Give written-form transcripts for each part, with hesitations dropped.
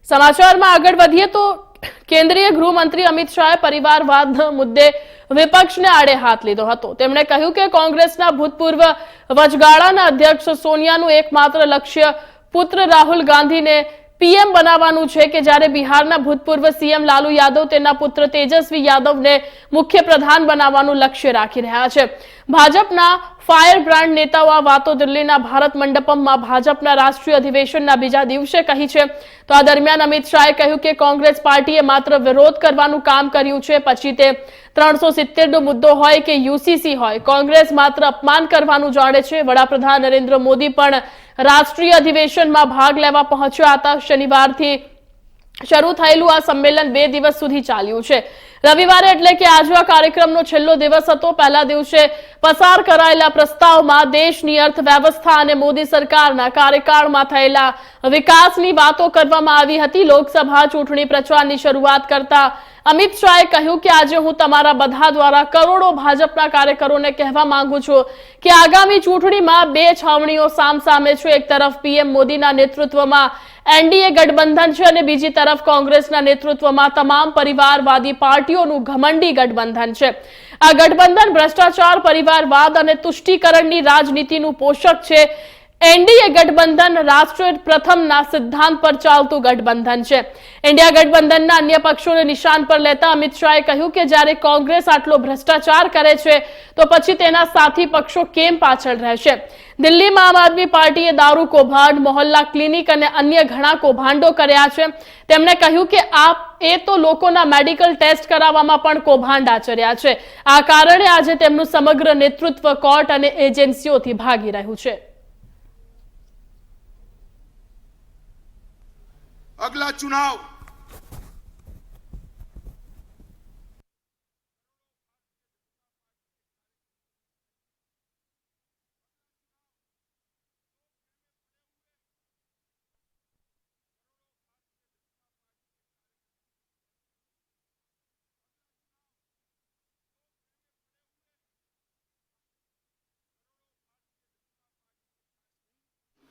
સમાચારમાં આગળ વધીએ તો કેન્દ્રીય ગૃહમંત્રી અમિત શાહે પરિવારવાદ મુદ્દે વિપક્ષને આડે હાથ લીધો હતો। તેમણે કહ્યું કે કોંગ્રેસના ભૂતપૂર્વ વચગાળાના અધ્યક્ષ સોનિયાનું એકમાત્ર લક્ષ્ય પુત્ર રાહુલ ગાંધીને પીએમ બનાવવાનું છે કે જ્યારે બિહારના ભૂતપૂર્વ સીએમ લાલુ યાદવ તેના પુત્ર તેજસ્વી યાદવને મુખ્ય પ્રધાન બનાવવાનું લક્ષ્ય રાખી રહ્યા છે। ભાજપના ફાયર બ્રાન્ડ નેતાઓ આ વાતો દિલ્હીના ભારત મંડપમમાં ભાજપના રાષ્ટ્રીય અધિવેશનના બીજા દિવસે કહી છે। તો આ દરમિયાન અમિત શાહે કહ્યું કે કોંગ્રેસ પાર્ટીએ માત્ર વિરોધ કરવાનું કામ કર્યું છે, પછી તે 370નો મુદ્દો હોય કે યુસીસી હોય, કોંગ્રેસ માત્ર અપમાન કરવાનું જાણે છે। વડાપ્રધાન નરેન્દ્ર મોદી પણ રાષ્ટ્રીય અધિવેશનમાં ભાગ લેવા પહોંચ્યા હતા। શનિવારથી શરૂ થયેલું આ સંમેલન 2 દિવસ સુધી ચાલ્યું છે। રવિવારે એટલે કે આજે આ કાર્યક્રમનો છેલ્લો દિવસ હતો। પહેલા દિવસે પસાર કરાયેલા પ્રસ્તાવમાં દેશની અર્થવ્યવસ્થા અને મોદી સરકારના કાર્યકાળમાં થયેલા વિકાસની વાતો કરવામાં આવી હતી। લોકસભા ચૂંટણી પ્રચારની શરૂઆત કરતા અમિત શાહે કહ્યું કે આજે હું તમારા બધા દ્વારા કરોડો ભાજપના કાર્યકરોને કહેવા માંગુ છું કે આગામી ચૂંટણીમાં 2 છાવણીઓ સામસામે છે। એક તરફ પીએમ મોદીના નેતૃત્વમાં एनडीए गठबंधन है और बीजी तरफ कांग्रेस नेतृत्व में तमाम परिवारवादी पार्टियों घमंडी गठबंधन है। आ गठबंधन भ्रष्टाचार, परिवारवाद और तुष्टिकरण की राजनीति पोषक है। एनडीए गठबंधन राष्ट्र प्रथम सिद्धांत पर चालतु गठबंधन है। इंडिया गठबंधन अन्य पक्षों ने निशान पर लेता अमित शाहे कह્યું કે જ્યારે કોંગ્રેસ આટલો ભ્રષ્ટાચાર કરે છે તો પછી તેના સાથી પક્ષો કેમ પાછળ રહેશે। દિલ્હીમાં આમ આદમી પાર્ટીએ દારૂ કૌભાંડ, મોહલ્લા ક્લિનિક અને અન્ય ઘણા કૌભાંડો કર્યા છે। તેમણે કહ્યું કે એ તો લોકોના મેડિકલ ટેસ્ટ કરાવવામાં પણ કૌભાંડ આચર્યા છે। આ કારણે આજે તેમનું સમગ્ર નેતૃત્વ કોર્ટ અને એજન્સીઓથી ભાગી રહ્યું છે। अगला चुनाव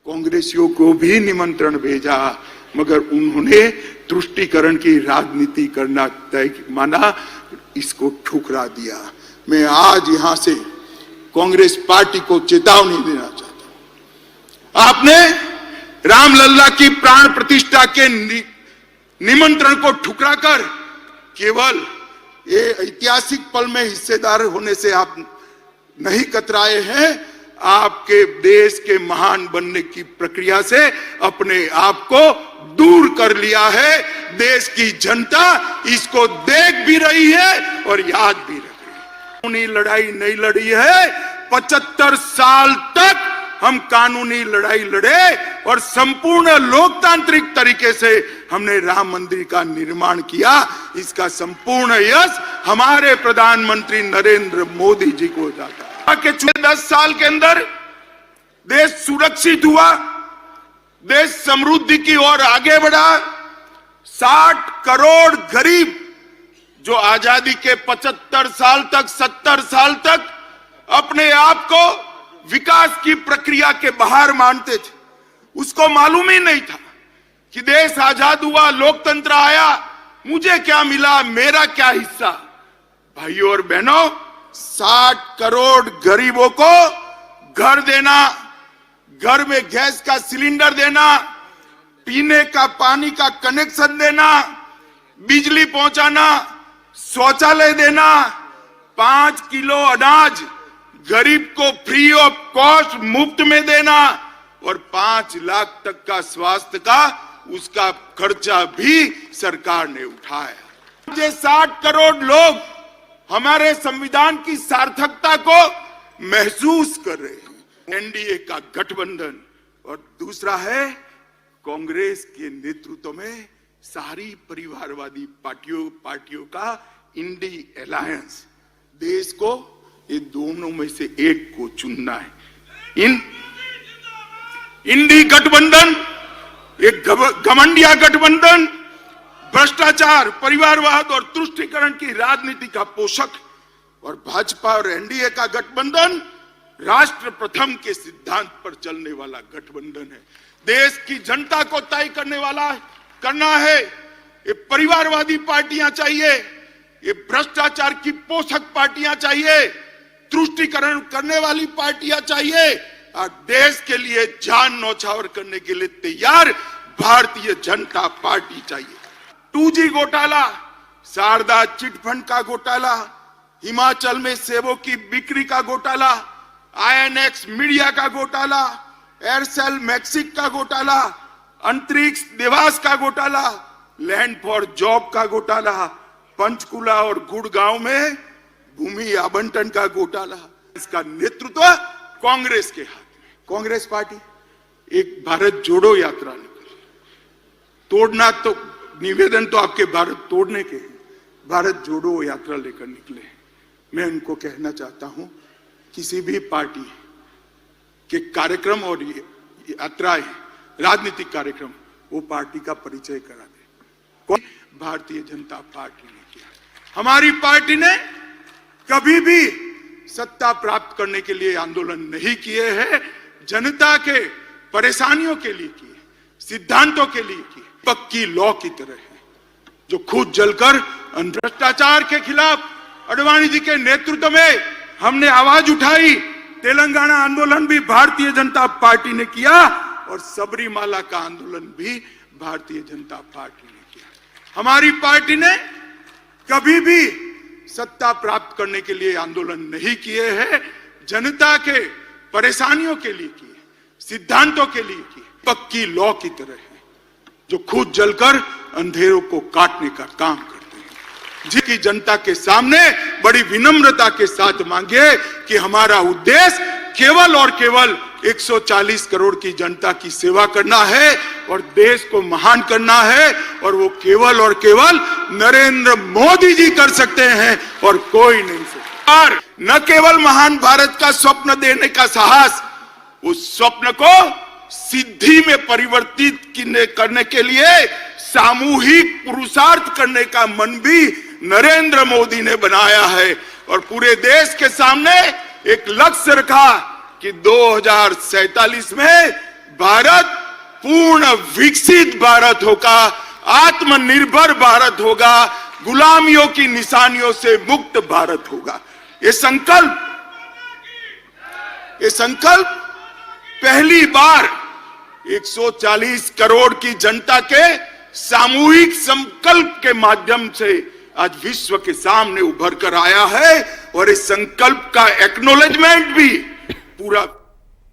कांग्रेसियों को भी निमंत्रण भेजा, मगर उन्होंने तुष्टीकरण की राजनीति करना तय माना, इसको ठुकरा दिया। मैं आज यहां से कांग्रेस पार्टी को चेतावनी देना चाहता हूं। आपने रामलल्ला की प्राण प्रतिष्ठा के निमंत्रण को ठुकराकर केवल ये ऐतिहासिक पल में हिस्सेदार होने से आप नहीं कतराए हैं, आपके देश के महान बनने की प्रक्रिया से अपने आप को दूर कर लिया है। देश की जनता इसको देख भी रही है और याद भी रख रही है। कानूनी लड़ाई नहीं लड़ी है। 75 साल तक हम कानूनी लड़ाई लड़े और संपूर्ण लोकतांत्रिक तरीके से हमने राम मंदिर का निर्माण किया। इसका संपूर्ण यश हमारे प्रधानमंत्री नरेंद्र मोदी जी को जाता है। के 10 साल के अंदर देश सुरक्षित हुआ, देश समृद्धि की ओर आगे बढ़ा। 60 करोड़ गरीब जो आजादी के 75 साल तक, 70 साल तक अपने आप को विकास की प्रक्रिया के बाहर मानते थे, उसको मालूम ही नहीं था कि देश आजाद हुआ, लोकतंत्र आया, मुझे क्या मिला, मेरा क्या हिस्सा। भाइयों और बहनों, 60 करोड़ गरीबों को घर देना, घर में गैस का सिलेंडर देना, पीने का पानी का कनेक्शन देना, बिजली पहुंचाना, शौचालय देना, 5 किलो अनाज गरीब को फ्री ऑफ कॉस्ट मुफ्त में देना और 5 लाख तक का स्वास्थ्य का उसका खर्चा भी सरकार ने उठाया। ये 60 करोड़ लोग हमारे संविधान की सार्थकता को महसूस कर रहे हैं। एनडीए का गठबंधन और दूसरा है कांग्रेस के नेतृत्व में सारी परिवारवादी पार्टियों का इंडी अलायंस। देश को ये दोनों में से एक को चुनना है। इंडी गठबंधन एक घमंडिया गठबंधन भ्रष्टाचार, परिवारवाद और तुष्टीकरण की राजनीति का पोषक, और भाजपा और एनडीए का गठबंधन राष्ट्र प्रथम के सिद्धांत पर चलने वाला गठबंधन है। देश की जनता को तय करने वाला है। करना है, ये परिवारवादी पार्टियां चाहिए, ये भ्रष्टाचार की पोषक पार्टियां चाहिए, तुष्टीकरण करने वाली पार्टियां चाहिए, और देश के लिए जान न्यौछावर करने के लिए तैयार भारतीय जनता पार्टी चाहिए। 2G घोटाला, शारदा चिटफंड का घोटाला, हिमाचल में सेबों की बिक्री का घोटाला, INX मीडिया का घोटाला, एयरसेल मैक्सिस का घोटाला, अंतरिक्ष देवास का घोटाला, लैंड फॉर जॉब का घोटाला, पंचकुला और गुड़गांव में भूमि आवंटन का घोटाला, इसका नेतृत्व कांग्रेस के हाथ में। कांग्रेस पार्टी एक भारत जोड़ो यात्रा निकली, तोड़ना तो निवेदन तो आपके भारत तोड़ने के हैं, भारत जोड़ो यात्रा लेकर निकले। मैं उनको कहना चाहता हूं, किसी भी पार्टी के कार्यक्रम और यात्राएं, राजनीतिक कार्यक्रम, वो पार्टी का परिचय करा दे। भारतीय जनता पार्टी ने किया। हमारी पार्टी ने कभी भी सत्ता प्राप्त करने के लिए आंदोलन नहीं किए हैं, जनता के परेशानियों के लिए किए, सिद्धांतों के लिए किए। पक्की लॉ की तरह है, जो खुद जलकर भ्रष्टाचार के खिलाफ अडवाणी जी के नेतृत्व में हमने आवाज उठाई। तेलंगाना आंदोलन भी भारतीय जनता पार्टी ने किया और सबरीमाला का आंदोलन भी भारतीय जनता पार्टी ने किया। हमारी पार्टी ने कभी भी सत्ता प्राप्त करने के लिए आंदोलन नहीं किए हैं, जनता के परेशानियों के लिए किए, सिद्धांतों के लिए किए। पक्की लॉ की तरह है, जो खुद जलकर अंधेरों को काटने का काम करते हैं। जिसकी जनता के सामने बड़ी विनम्रता के साथ मांगे कि हमारा उद्देश्य केवल और केवल 140 करोड़ की जनता की सेवा करना है और देश को महान करना है, और वो केवल और केवल नरेंद्र मोदी जी कर सकते हैं और कोई नहीं सकता। और न केवल महान भारत का स्वप्न देने का साहस, उस स्वप्न को सिद्धि में परिवर्तित करने के लिए सामूहिक पुरुषार्थ करने का मन भी नरेंद्र मोदी ने बनाया है, और पूरे देश के सामने एक लक्ष्य रखा कि 2047 में भारत पूर्ण विकसित भारत होगा, आत्मनिर्भर भारत होगा, गुलामियों की निशानियों से मुक्त भारत होगा। ये संकल्प पहली बार 140 करोड़ की जनता के सामूहिक संकल्प के माध्यम से आज विश्व के सामने उभर कर आया है, और इस संकल्प का एक्नॉलेजमेंट भी पूरा